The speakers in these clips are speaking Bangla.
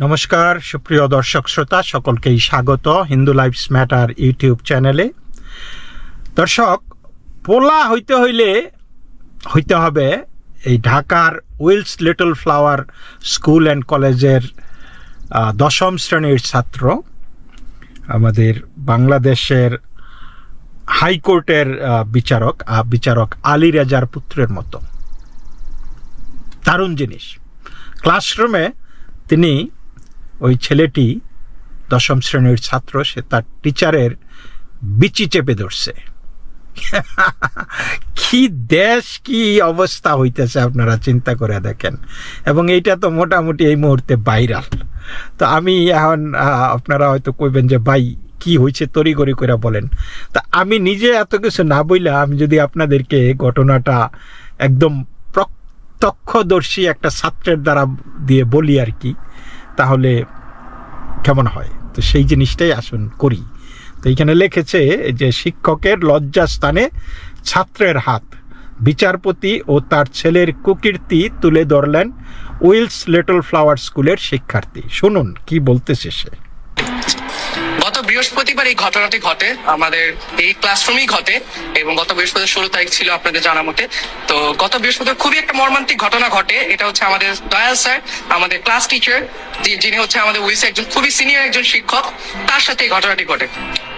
নমস্কার সুপ্রিয় দর্শক শ্রোতা সকলকেই স্বাগত হিন্দু লাইফস ম্যাটার ইউটিউব চ্যানেলে। দর্শক, পোলা হইতে হইতে হবে এই ঢাকার Wills Little Flower School and কলেজের 10ম শ্রেণীর ছাত্র, আমাদের বাংলাদেশের হাইকোর্টের বিচারক আলী রেজার পুত্রের মতো। দারুণ জিনিস। ক্লাসরুমে তিনি, ওই ছেলেটি 10ম শ্রেণীর ছাত্র, সে তার টিচারের বিচি চেপে ধরছে। কি দেশ, কি অবস্থা হইতেছে আপনারা চিন্তা করে দেখেন। এবং এইটা তো মোটামুটি এই মুহূর্তে ভাইরাল। তো আমি এখন আপনারা হয়তো কইবেন যে ভাই কি হয়েছে, তড়িঘড়ি করে বলেন। তা আমি নিজে এত কিছু না বইলা আমি যদি আপনাদেরকে ঘটনাটা একদম প্রত্যক্ষদর্শী একটা ছাত্রের দ্বারা দিয়ে বলি আর কি, তাহলে কেমন হয়? তো সেই জিনিসটাই আসুন করি। তো এইখানে লিখেছে যে শিক্ষকের লজ্জাস্থানে ছাত্রের হাত, বিচারপতি ও তার ছেলের কুকীর্তি তুলে ধরলেন উইলস লিটল ফ্লাওয়ার স্কুলের শিক্ষার্থী। শুনুন কি বলতেছে সে। গত বৃহস্পতিবার এই ঘটনাটি ঘটে, আমাদের এই ক্লাসরুমেই ঘটে এবং গত বৃহস্পতিবার 16 তারিখ ছিল আপনাদের জানা মতে। তো গত বৃহস্পতিবার খুবই একটা মর্মান্তিক ঘটনা ঘটে। এটা হচ্ছে আমাদের দয়াল স্যার, আমাদের ক্লাস টিচার, যিনি হচ্ছে আমাদের উইসে একজন খুবই সিনিয়র একজন শিক্ষক, তার সাথে এই ঘটনাটি ঘটে।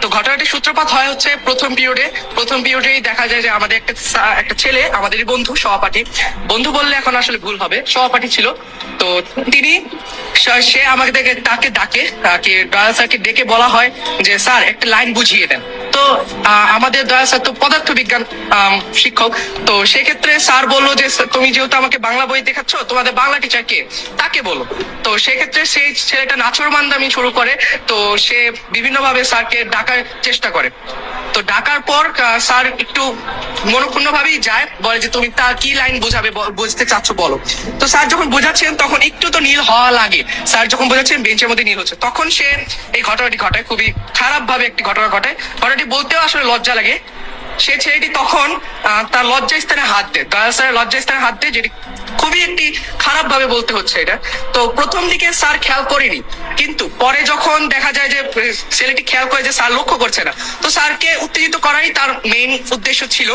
তো ঘটনাটি সূত্রপাত হয় হচ্ছে প্রথম পিরিয়ডেই দেখা যায় যে আমাদের একটা ছেলে, আমাদের বন্ধু, বন্ধু বললে এখন আসলে ভুল হবে, সহপাঠী ছিল। তো সে আমাকে তাকে ডাকে দয়াল স্যারকে ডেকে বলা হয় যে স্যার একটা লাইন বুঝিয়ে দেন। তো আমাদের দয়াল স্যার তো পদার্থ বিজ্ঞান শিক্ষক, তো সেক্ষেত্রে স্যার বললো যে তুমি যেহেতু আমাকে বাংলা বই দেখাচ্ছ, তোমাদের বাংলা টিচার কে, তাকে বলো। তো সেক্ষেত্রে সেই ছেলেটা নাছোড়বান্দামি শুরু করে। তো সে বিভিন্ন ভাবে স্যারকে ডাকার চেষ্টা করে। তো ডাকার পর স্যার একটু মনক্ষুণ্ণ ভাবেই যায়, বলে যে তুমি তার কি লাইন বুঝতে চাচ্ছ বলো। তো স্যার যখন বোঝাচ্ছেন তখন একটু তো নীল হওয়া লাগে। স্যার যখন বোঝাচ্ছেন বেঞ্চের মধ্যে নীল হচ্ছে, তখন সে এই ঘটনাটি ঘটায়। খুবই খারাপ ভাবে একটি ঘটনা ঘটায়। ঘটনাটি বলতেও আসলে লজ্জা লাগে। সে ছেলেটি তখন তার লজ্জাস্থানে হাত দেয়, দয়াল স্যারের লজ্জাস্থানে হাত দেয়, যেটি খুবই একটি খারাপ ভাবে বলতে হচ্ছে এটা। তো প্রথম দিকে স্যার খেয়াল করেনি, কিন্তু পরে যখন দেখা যায় যে ছেলেটি খেয়াল করে যে স্যার লক্ষ্য করছে না, তো স্যারকে উত্তেজিত করাই তার মেইন উদ্দেশ্য ছিল।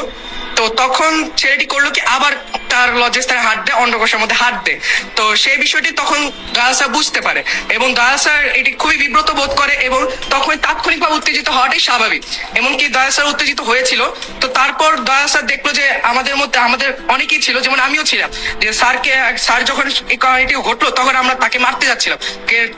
তো তখন ছেলেটি করলো কি, আবার তার লজ্জাস্থানে হাত দেয়, অন্ডকোষের মধ্যে হাত দেয়। তো সেই বিষয়টি তখন দয়াল স্যার বুঝতে পারে এবং দয়াল স্যার এটি খুবই বিব্রত বোধ করে এবং তখন তাৎক্ষণিকভাবে উত্তেজিত হওয়াটাই স্বাভাবিক। এমনকি দয়াল স্যার উত্তেজিত হয়েছিল। তো তারপর দয়াল স্যার দেখলো যে আমাদের অনেকেই ছিল, যেমন আমিও ছিলাম, যে স্যার যখন এই কাহিনীটি ঘটলো তখন আমরা তাকে মারতে যাচ্ছিলাম,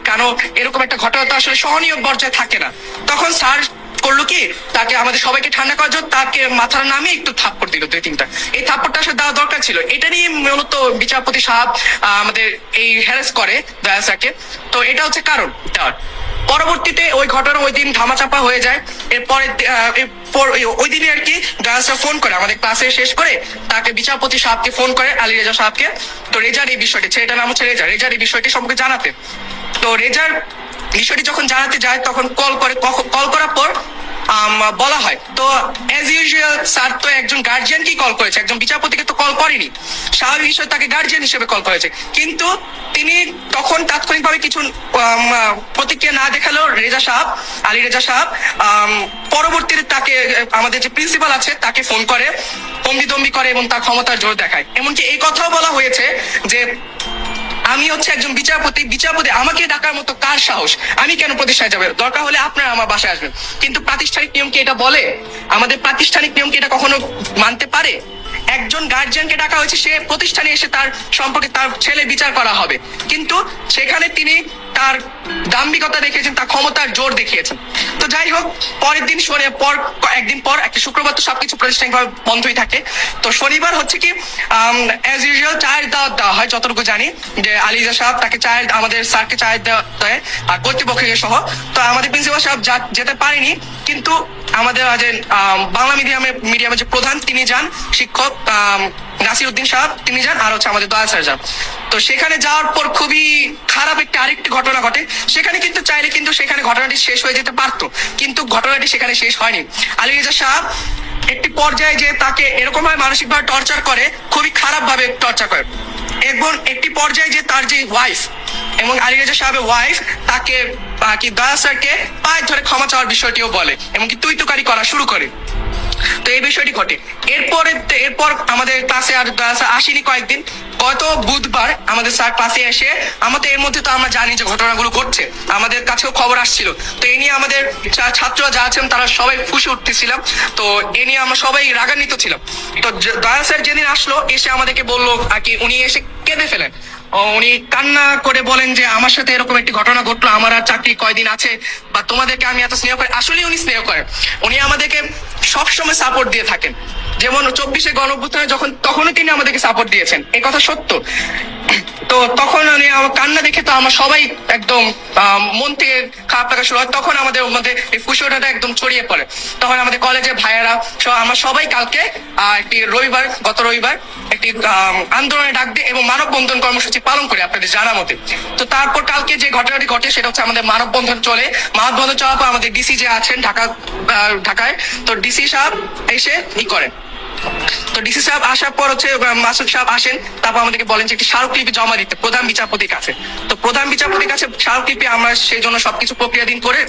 কেন এরকম একটা ঘটনা তো আসলে সহনীয় পর্যায়ে থাকে না। তখন স্যার করলো কি, তাকে আমাদের সবাইকে ঠান্ডা করার জন্য তাকে মাথার নামে একটু থাপ্পড় দিল, 2-3টা। এই থাপ্পড়টা আসলে দেওয়া দরকার ছিল। এটা নিয়ে মূলত বিচারপতি সাহেব আমাদের এই হ্যারাস করে দয়াল স্যারকে। তো এটা হচ্ছে কারণ দেওয়ার। পরবর্তীতে ওই ঘটনা ওই দিন ধামাচাপা হয়ে যায়। এরপরে ওই দিনই আর কি দয়াল স্যার ফোন করে, আমাদের ক্লাসে শেষ করে তাকে বিচারপতি সাহেবকে ফোন করে, আলী রেজা সাহেবকে। তো রেজার এই বিষয়টি, ছেলেটার নাম হচ্ছে রেজার এই বিষয়টি সম্পর্কে জানাতে। তো রেজার বিষয়টি যখন জানাতে যায় তখন কল করার পর বলা হয়, তো অ্যাজ ইউজুয়াল স্যার তো একজন গার্জিয়ানকেই কল করেছে, একজন বিচারপতিকে তো কল করেনি। স্বাভাবিক বিষয়, তাকে গার্জিয়ান হিসেবে কল করেছে। কিন্তু তিনি তখন তাৎক্ষণিকভাবে কিছু প্রতিক্রিয়া না দেখালেও আলী রেজা সাহেব পরবর্তীতে তাকে, আমাদের যে প্রিন্সিপাল আছে তাকে ফোন করে, হম্বিতম্বি করে এবং তার ক্ষমতার জোর দেখায়। এমনকি এই কথাও বলা হয়েছে যে আমি হচ্ছে একজন বিচারপতি, আমাকে ডাকার মতো কার সাহস, আমি কেন প্রতিষ্ঠায় যাবে, দরকার হলে আপনারা আমার বাসায় আসবেন। কিন্তু প্রাতিষ্ঠানিক নিয়ম কি এটা বলে? আমাদের প্রাতিষ্ঠানিক নিয়ম কি এটা কখনো মানতে পারে? একজন গার্জিয়ানকে ডাকা হয়েছে, সে প্রতিষ্ঠানে এসে তার সম্পর্কে তার ছেলে বিচার করা হবে, কিন্তু সেখানে তিনি তার দাম্ভিকতা দেখিয়েছেন, তার ক্ষমতার জোর দেখিয়েছেন। তো যাই হোক, পরের দিন একদিন পর একটা শুক্রবার তো সবকিছু প্রাতিষ্ঠানিকভাবে বন্ধই থাকে। তো শনিবার হচ্ছে কি অ্যাজ ইউজুয়াল চায়ের দাওয়াত দেওয়া হয়, যতটুকু জানি যে আলিজা সাহেব তাকে আমাদের স্যারকে চায়ের দেয় আর কর্তৃপক্ষকে সহ। তো আমাদের প্রিন্সিপাল সাহেব যেতে পারেনি, কিন্তু আমাদের যে বাংলা মিডিয়ামের যে প্রধান তিনি যান, শিক্ষক নাসির উদ্দিন সাহেব তিনি যান, আর হচ্ছে আমাদের দয়াল স্যার যান। তো সেখানে যাওয়ার পর খুবই খারাপ আরেকটি ঘটনা ঘটে। সেখানে কিন্তু চাইলে কিন্তু সেখানে ঘটনাটি শেষ হয়ে যেতে পারতো, কিন্তু ঘটনাটি সেখানে শেষ হয়নি। আলী রেজা সাহেব একটি পর্যায়ে যে তাকে এরকম ভাবে মানসিকভাবে টর্চার করে, খুবই খারাপ ভাবে টর্চার করে। এবং একটি পর্যায়ে যে তার যে ওয়াইফ এবং আলী রেজা সাহেবের ওয়াইফ তাকে কি দয়া স্যারকে পায়ে ধরে ক্ষমা চাওয়ার বিষয়টিও বলে এবং কি তুই তুকারি করা শুরু করে। তো এই বিষয়টি ঘটে। এরপর আমাদের ক্লাসে আর দয়া স্যার আসেনি কয়েকদিন। গত বুধবার আমাদের স্যার ক্লাসে এসে আমাদের এর মধ্যে তো আমরা জানি যে ঘটনাগুলো ঘটছে, আমাদের কাছেও খবর আসছিল। তো এই নিয়ে আমাদের ছাত্ররা যা আছেন তারা সবাই ফুঁসে উঠতেছিলাম। তো এ নিয়ে আমরা সবাই রাগান্বিত ছিলাম। তো দয়া স্যার যেদিন আসলো এসে আমাদেরকে বললো আর কি, উনি এসে কেঁদে ফেলেন। উনি কান্না করে বলেন যে আমার সাথে এরকম একটি ঘটনা ঘটলো, আমার আর চাকরি কয়দিন আছে, বা তোমাদেরকে আমি এত স্নেহ করি। আসলে উনি স্নেহ করেন, উনি আমাদেরকে সবসময় সাপোর্ট দিয়ে থাকেন। যেমন 24-এ গণঅভ্যুত্থানে তখনও তিনি আমাদেরকে সাপোর্ট দিয়েছেন, এই কথা সত্য। তো তখন উনি আমার কান্না দেখে তো আমরা সবাই একদম মন থেকে খারাপ লাগা শুরু হয়। তখন আমাদের মধ্যে এই ফুসে ওঠাটা একদম ছড়িয়ে পড়ে। তখন আমাদের কলেজের ভাইয়েরা আমরা সবাই কালকে একটি গত রবিবার একটি আন্দোলনে ডাক দিই এবং মানববন্ধন কর্মসূচি পালন করি আপনাদের জানা মতে। তো তারপর কালকে যে ঘটনাটি ঘটে সেটা হচ্ছে আমাদের মানববন্ধন চলে। মানববন্ধন চলার পর আমাদের ডিসি যে আছেন ঢাকায়, তো ডিসি সাহেব এসে করেন। তো ডিসি সাহেব আসার পর হচ্ছে মাসুদ সাহেব আসেন, তারপর আমাদেরকে বলেন যে একটি স্মারকলিপি জমা দিতে প্রধান বিচারপতির কাছে। তো প্রধান বিচারপতির কাছে স্মারকলিপি আমরা সেই জন্য সবকিছু প্রক্রিয়াধীন করে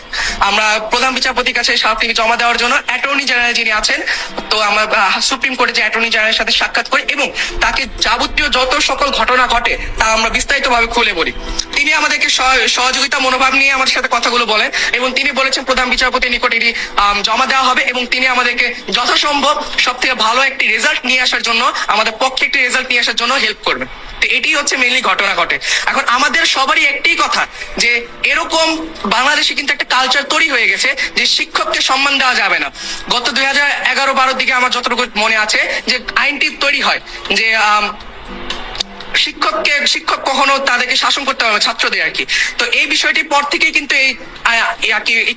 আমরা প্রধান বিচারপতির কাছে স্মারকলিপি জমা দেওয়ার জন্য অ্যাটর্নি জেনারেল যিনি আছেন, তো আমরা সুপ্রিম কোর্টে যে অ্যাটর্নি জেনারেলের সাথে সাক্ষাৎ করি এবং তাকে যাবতীয় যত সকল ঘটনা ঘটে তা আমরা বিস্তারিতভাবে খুলে বলি। তিনি আমাদেরকে সহযোগিতা মনোভাব নিয়ে আমাদের সাথে কথাগুলো বলেন এবং তিনি বলেছেন প্রধান বিচারপতির নিকট এটি জমা দেওয়া হবে এবং তিনি আমাদেরকে যথাসম্ভব সব থেকে ভালো একটি রেজাল্ট নিয়ে আসার জন্য, আমাদের পক্ষে একটি রেজাল্ট নিয়ে আসার জন্য হেল্প করবেন। তো এটি হচ্ছে মেইনলি ঘটনা ঘটে। এখন আমাদের সবারই একটি কথা যে এরকম বাংলাদেশে কিন্তু একটা কালচার তৈরি হয়ে গেছে যে শিক্ষককে সম্মান দেওয়া যাবে না। গত 2011-12 দিকে আমার যতটুকু মনে আছে যে আইনটি তৈরি হয় যে শিক্ষক কখনো তাদেরকে শাসন করতে পারবে ছাত্রদের আর কি। তো এই বিষয়টির পর থেকেই কিন্তু এই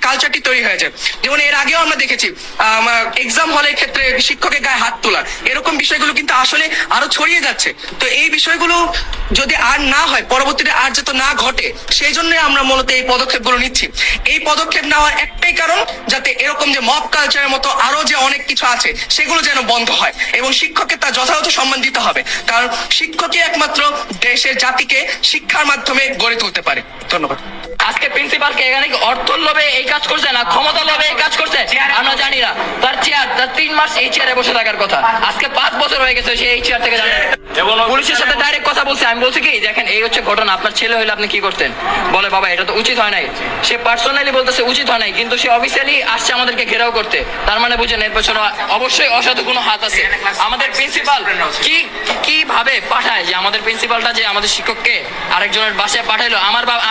কালচারটি তৈরি হয়েছে। যেমন এর আগেও আমরা দেখেছি এক্সাম হলের ক্ষেত্রে শিক্ষকের গায়ে হাত তোলা, এরকম বিষয়গুলো কিন্তু আসলে আরো ছড়িয়ে যাচ্ছে। তো এই বিষয়গুলো যদি আর না হয়, পরবর্তীতে আর যাতে না ঘটে, সেই জন্য আমরা মূলত এই পদক্ষেপগুলো নিচ্ছি। এই পদক্ষেপ নেওয়ার একটাই কারণ, যাতে এরকম যে মব কালচারের মতো আরো যে অনেক কিছু আছে সেগুলো যেন বন্ধ হয় এবং শিক্ষককে তার যথাযথ সম্মান দিতে হবে। কারণ শিক্ষকই একমাত্র দেশের জাতিকে শিক্ষার মাধ্যমে গড়ে তুলতে পারে। ধন্যবাদ। আজকে প্রিন্সিপালকে এখানে কি অর্থর লোভে এই কাজ করছে না ক্ষমতা লোভে এই কাজ করছে আমরা জানি না। তার 3 মাস এই চেয়ারে বসে থাকার কথা, আজকে 5 বছর হয়ে গেছে সে এই চেয়ার থেকে জানে। পুলিশের সাথে ডাইরেক্ট কথা বলছে। আমি বলছি কি দেখেন এই হচ্ছে ঘটনা, আপনার ছেলে হইলে আপনি কি করতেন? বলে বাবা এটা তো উচিত হয় নাই। সে পার্সোনালি বলতেছে উচিত হয় নাই, কিন্তু সে অফিসিয়ালি আসছে আমাদেরকে ঘেরাও করতে। তার মানে বুঝেন এর পেছনে অবশ্যই অসাধু কোনো হাত আছে। আমাদের প্রিন্সিপাল কিভাবে পাঠায়, যে আমাদের প্রিন্সিপালটা যে আমাদের শিক্ষককে আরেকজনের বাসায় পাঠাইলো।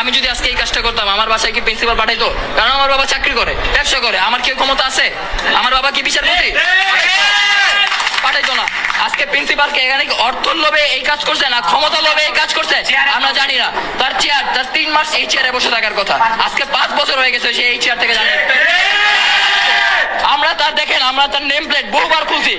আমি যদি আজকে এই কাজটা করতাম, আমার বাসায় কি প্রিন্সিপাল পাঠাইতো? কারণ আমার বাবা চাকরি করে, ব্যবসা করে। আমার কি ক্ষমতা আছে? আমার বাবা কি বিচারপতি? পাঠাইতো না। আজকে প্রিন্সিপালকে এখানে কি অর্থর লোভে এই কাজ করছে না ক্ষমতা লোভে এই কাজ করছে আমরা জানি না। তার 3 মাস এই চেয়ারে বসে থাকার কথা, আজকে 5 বছর হয়ে গেছে সে এই চেয়ার থেকে জানে। আমরা তার দেখেন, আমরা তার নেম প্লেট বহুবার খুলছি।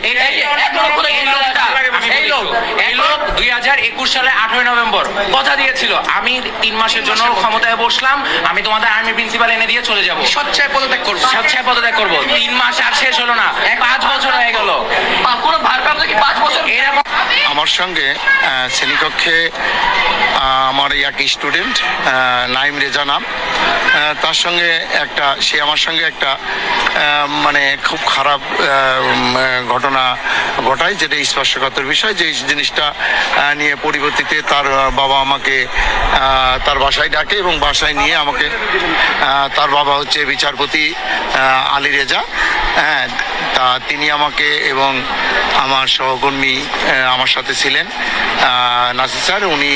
এই লোক 2021 সালে 18 নভেম্বর কথা দিয়েছিল আমি 3 মাসের জন্য ক্ষমতায় বসলাম, আমি তোমাদের আর্মি প্রিন্সিপাল এনে দিয়ে চলে যাবো, স্বেচ্ছায় পদত্যাগ করবো। 3 মাস আর শেষ হলো না, 5 বছর হয়ে গেল। কোনো ভারপ্রাপ্ত কি 5 বছর? আমার সঙ্গে শ্রেণীকক্ষে আমার এক স্টুডেন্ট নাইম রেজা নাম, তার সঙ্গে সে আমার সঙ্গে একটা মানে খুব খারাপ ঘটনা ঘটায়, যেটা স্পর্শকাতর বিষয়। যে জিনিসটা নিয়ে পরিবর্তিতে তার বাবা আমাকে তার বাসায় ডাকে এবং বাসায় নিয়ে আমাকে, তার বাবা হচ্ছে বিচারপতি আলী রেজা, হ্যাঁ, তা তিনি আমাকে এবং আমার সহকর্মী আমার সাথে ছিলেন নাসির স্যার, উনি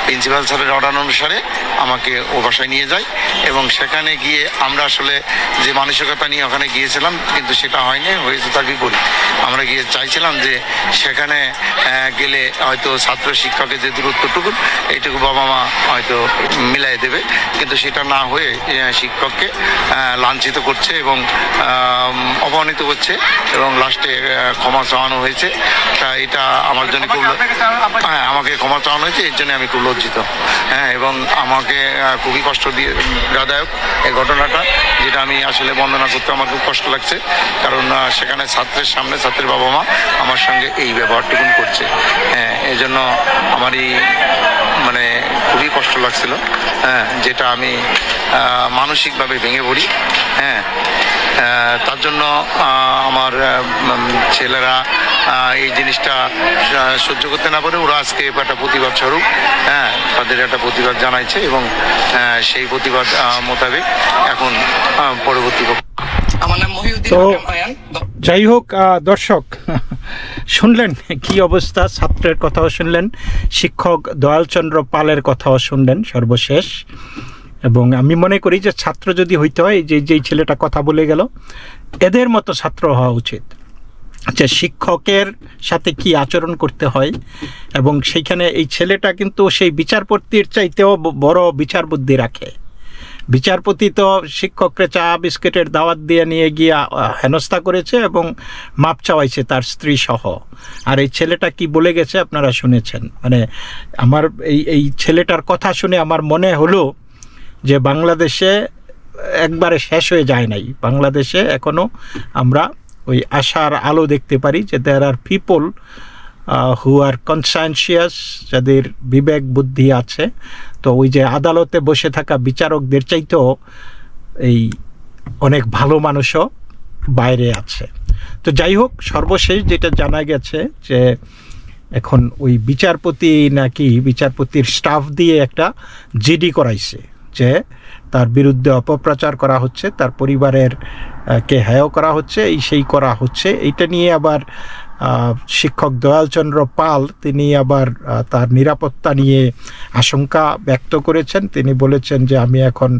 প্রিন্সিপাল স্যারের অর্ডার অনুসারে আমাকে ও বাসায় নিয়ে যায় এবং সেখানে গিয়ে আমরা আসলে যে মানসিকতা নিয়ে ওখানে গিয়েছিলাম কিন্তু সেটা হয়নি, হয়েছে তার বিপরীত। আমরা গিয়ে চাইছিলাম যে সেখানে গেলে হয়তো ছাত্র শিক্ষকের যে দূরত্বটুকু এইটুকু বাবা মা হয়তো মিলাই দেবে, কিন্তু সেটা না হয়ে শিক্ষককে লাঞ্ছিত করছে এবং অপমানিত করছে। হয়েছে এবং লাস্টে ক্ষমা চাওয়ানো হয়েছে। তা এটা আমার জন্য খুব, হ্যাঁ আমাকে ক্ষমা চাওয়ানো হয়েছে, এর জন্য আমি খুব লজ্জিত। হ্যাঁ, এবং আমাকে খুবই কষ্ট দিয়ে বেদনাদায়ক এই ঘটনাটা, যেটা আমি আসলে বর্ণনা করতে আমার খুব কষ্ট লাগছে, কারণ সেখানে ছাত্রের সামনে ছাত্রের বাবা মা আমার সঙ্গে এই ব্যবহারটুকু করছে। হ্যাঁ, এই জন্য আমার এই মানে খুবই কষ্ট লাগছিল। হ্যাঁ, যেটা আমি মানসিকভাবে ভেঙে পড়ি। হ্যাঁ, তার জন্য আমার ছেলেরা এই জিনিসটা সহ্য করতে না পারে ওরা আজকে একটা প্রতিবাদ স্বরূপ হ্যাঁ তাদের একটা প্রতিবাদ জানাইছে এবং সেই প্রতিবাদ মোতাবেক এখন পরবর্তী আমার নাম মহিউদ্দিন তো আয়ান। যাই হোক দর্শক শুনলেন কি অবস্থা, ছাত্রের কথাও শুনলেন, শিক্ষক দয়ালচন্দ্র পালের কথাও শুনলেন সর্বশেষ। এবং আমি মনে করি যে ছাত্র যদি হইতে হয়, যেই ছেলেটা কথা বলে গেল, এদের মতো ছাত্র হওয়া উচিত, যে শিক্ষকের সাথে কি আচরণ করতে হয়। এবং সেইখানে এই ছেলেটা কিন্তু সেই বিচারপতির চাইতেও বড় বিচার বুদ্ধি রাখে। বিচারপতি তো শিক্ষককে চা বিস্কিটের দাওয়াত দিয়ে নিয়ে গিয়ে হেনস্থা করেছে এবং মাপ চাওয়াইছে তার স্ত্রী সহ। আর এই ছেলেটা কি বলে গেছে আপনারা শুনেছেন। মানে আমার এই ছেলেটার কথা শুনে আমার মনে হলো যে বাংলাদেশে একবারে শেষ হয়ে যায় নাই, বাংলাদেশে এখনও আমরা ওই আশার আলো দেখতে পারি, যে দেয়ার আর পিপল হু আর কনসায়েন্সিয়াস, যাদের বিবেক বুদ্ধি আছে। তো ওই যে আদালতে বসে থাকা বিচারকদের চাইতেও এই অনেক ভালো মানুষও বাইরে আছে। তো যাই হোক, সর্বশেষ যেটা জানা গেছে যে এখন ওই বিচারপতি নাকি বিচারপতির স্টাফ দিয়ে একটা জিডি করাইছে, যে তার বিরুদ্ধে অপপ্রচার করা হচ্ছে, তার পরিবারের কে হেয় করা হচ্ছে, সেই করা হচ্ছে। এইটা নিয়ে আবার শিক্ষক দয়ালচন্দ্র পাল তিনি আবার তার নিরাপত্তা নিয়ে আশঙ্কা ব্যক্ত করেছেন। তিনি বলেছেন যে আমি এখন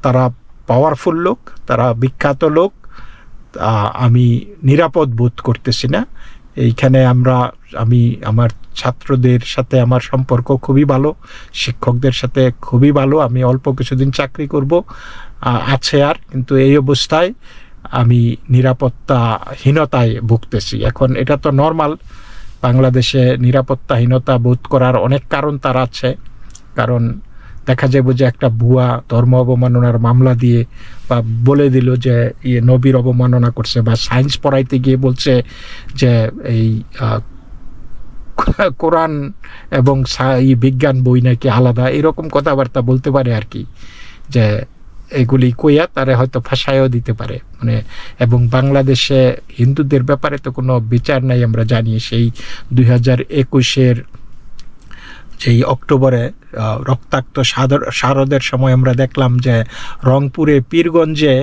তারা পাওয়ারফুল লোক, তারা বিখ্যাত লোক, আমি নিরাপদ বোধ করতেছি না। এইখানে আমি আমার ছাত্রদের সাথে আমার সম্পর্ক খুবই ভালো, শিক্ষকদের সাথে খুবই ভালো, আমি অল্প কিছুদিন চাকরি করব আছে আর, কিন্তু এই অবস্থায় আমি নিরাপত্তাহীনতায় ভুগতেছি। এখন এটা তো নর্মাল, বাংলাদেশে নিরাপত্তাহীনতা বোধ করার অনেক কারণ তার আছে। কারণ দেখা যাবে যে একটা ভুয়া ধর্ম অবমাননার মামলা দিয়ে বা বলে দিল যে নবীর অবমাননা করছে, বা সায়েন্স পড়াইতে গিয়ে বলছে যে এই কোরআন এবং বিজ্ঞান বই নাকি আলাদা, এরকম কথাবার্তা বলতে পারে আর কি, যে এগুলি কইয়া তারা হয়তো ফাঁসায়ও দিতে পারে। মানে এবং বাংলাদেশে হিন্দুদের ব্যাপারে তো কোনো বিচার নাই, আমরা জানি। সেই 2021-এর যেই অক্টোবরে রক্তাক্ত শারদের সময় আমরা দেখলাম যে রংপুরে পীরগঞ্জে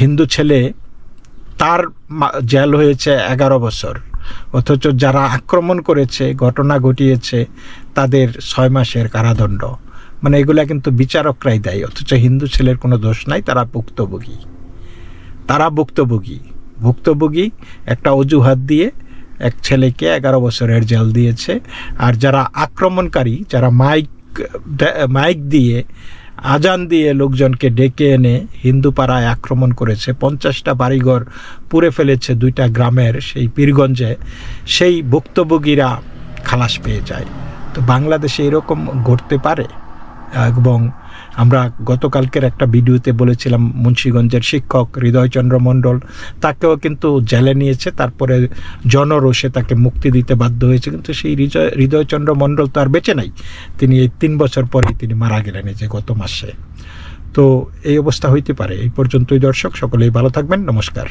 হিন্দু ছেলে তার জেল হয়েছে 11 বছর, অথচ যারা আক্রমণ করেছে, ঘটনা ঘটিয়েছে, তাদের 6 মাসের কারাদণ্ড। মানে এগুলা কিন্তু বিচারকরাই দেয়, অথচ হিন্দু ছেলের কোনো দোষ নাই, তারা ভুক্তভোগী একটা অজুহাত দিয়ে এক ছেলেকে 11 বছরের জেল দিয়েছে। আর যারা আক্রমণকারী, যারা মাইক দিয়ে আজান দিয়ে লোকজনকে ডেকে এনে হিন্দু পাড়ায় আক্রমণ করেছে, 50টা বাড়িঘর পুড়ে ফেলেছে 2টা গ্রামের সেই পীরগঞ্জে, সেই ভুক্তভোগীরা খালাস পেয়ে যায়। তো বাংলাদেশে এরকম ঘটতে পারে। এবং আমরা গতকালকের একটা ভিডিওতে বলেছিলাম মুন্সিগঞ্জের শিক্ষক হৃদয়চন্দ্র মণ্ডল, তাকেও কিন্তু জেলে নিয়েছে, তারপরে জনরোষে তাকে মুক্তি দিতে বাধ্য হয়েছে। কিন্তু সেই হৃদয়চন্দ্র মণ্ডল তো আর বেঁচে নাই, তিনি এই 3 বছর পরেই তিনি মারা গেলেন, এই যে গত মাসে। তো এই অবস্থা হইতে পারে। এই পর্যন্তই দর্শক, সকলেই ভালো থাকবেন, নমস্কার।